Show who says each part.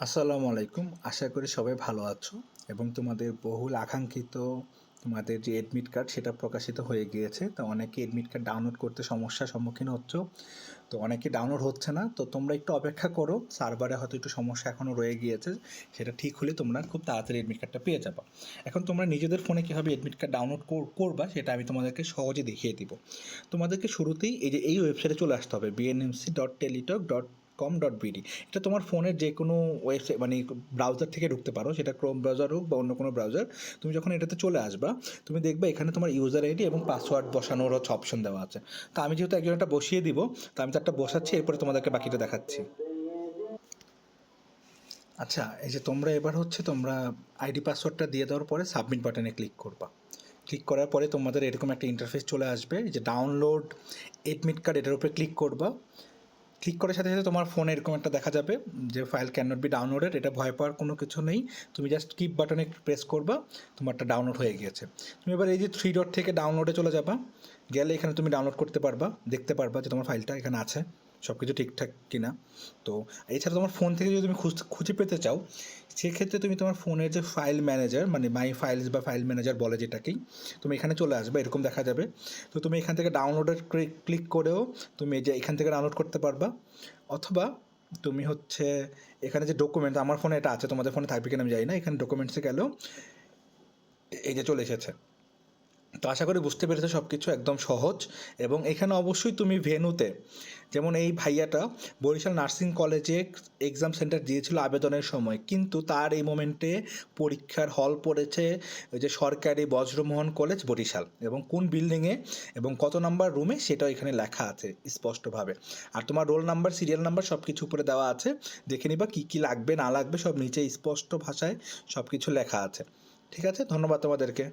Speaker 1: আসসালামু আলাইকুম। আশা করি সবাই ভালো আছো এবং তোমাদের বহুল আকাঙ্ক্ষিত তোমাদের যে এডমিট কার্ড সেটা প্রকাশিত হয়ে গিয়েছে। তো অনেকে এডমিট কার্ড ডাউনলোড করতে সমস্যার সম্মুখীন হচ্ছ। তো অনেকে ডাউনলোড হচ্ছে না। তো তোমরা একটু অপেক্ষা করো। সার্ভারে হয়তো একটু সমস্যা এখনও রয়ে গিয়েছে। সেটা ঠিক হলে তোমরা খুব তাড়াতাড়ি এডমিট কার্ডটা পেয়ে যাবে। এখন তোমরা নিজেদের ফোনে কীভাবে এডমিট কার্ড ডাউনলোড করবা সেটা আমি তোমাদেরকে সহজে দেখিয়ে দিব। তোমাদেরকে শুরুতেই এই ওয়েবসাইটে চলে আসতে হবে bnmc.teletalk.com.bd। এটা তোমার ফোনের যে কোনো ওয়েবসাইট মানে ব্রাউজার থেকে ঢুকতে পারো, সেটা ক্রোম ব্রাউজার হোক বা অন্য কোনো ব্রাউজার। তুমি যখন এটাতে চলে আসবা তুমি দেখবে এখানে তোমার ইউজার আইডি এবং পাসওয়ার্ড বসানোর হচ্ছে অপশন দেওয়া আছে। তো আমি যেহেতু একজন একটা বসিয়ে দিব, তো আমি তো একটা বসাচ্ছি, এরপরে তোমাদেরকে বাকিটা দেখাচ্ছি। আচ্ছা, এই যে তোমরা এবার হচ্ছে তোমরা আইডি পাসওয়ার্ডটা দিয়ে দেওয়ার পরে সাবমিট বাটনে ক্লিক করবা। ক্লিক করার পরে তোমাদের এরকম একটা ইন্টারফেস চলে আসবে, যে ডাউনলোড এডমিট কার্ড, এটার উপরে ক্লিক করবা। ক্লিক করার সাথে সাথে তোমার ফোনে এরকম একটা দেখা যাবে যে file can not be downloaded. এটা ভয় পাওয়ার কোনো কিছু নেই, তুমি জাস্ট কিপ বাটনে প্রেস করবা, তোমারটা ডাউনলোড হয়ে গিয়েছে। তুমি এবার এই যে 3 ডট থেকে ডাউনলোডে চলে যাবা। গেলে এখানে তুমি ডাউনলোড করতে পারবা, দেখতে পারবা যে তোমার ফাইলটা এখানে আছে, সব কিছু ঠিকঠাক কিনা। তো এছাড়া তোমার ফোন থেকে যদি তুমি খুঁজে পেতে চাও, সেক্ষেত্রে তুমি তোমার ফোনের যে ফাইল ম্যানেজার মানে মাই ফাইলস বা ফাইল ম্যানেজার বলে যেটাকেই, তুমি এখানে চলে আসবে, এরকম দেখা যাবে। তো তুমি এখান থেকে ডাউনলোডের ক্লিক করেও তুমি এই যে এখান থেকে ডাউনলোড করতে পারবা। অথবা তুমি হচ্ছে এখানে যে ডকুমেন্ট, আমার ফোনে এটা আছে, তোমাদের ফোনে থাকবে কিনা আমি জানি না, এখানে ডকুমেন্টসে গেলেও এই যে চলে এসেছে। তো আশা করি বুঝতে পেরেছো সব কিছু একদম সহজ। এবং এখানে অবশ্যই তুমি ভেন্যুতে, যেমন এই ভাইয়াটা বরিশাল নার্সিং কলেজে এক্সাম সেন্টার দিয়েছিল আবেদনের সময়, কিন্তু তার এই মোমেন্টে পরীক্ষার হল পড়েছে ওই যে সরকারি বজ্রমোহন কলেজ বরিশাল, এবং কোন বিল্ডিংয়ে এবং কত নাম্বার রুমে সেটাও এখানে লেখা আছে স্পষ্টভাবে। আর তোমার রোল নাম্বার, সিরিয়াল নাম্বার সব কিছু উপরে দেওয়া আছে, দেখে নিবা কী কী লাগবে না লাগবে সব নিচে স্পষ্ট ভাষায় সব কিছু লেখা আছে। ঠিক আছে, ধন্যবাদ তোমাদেরকে।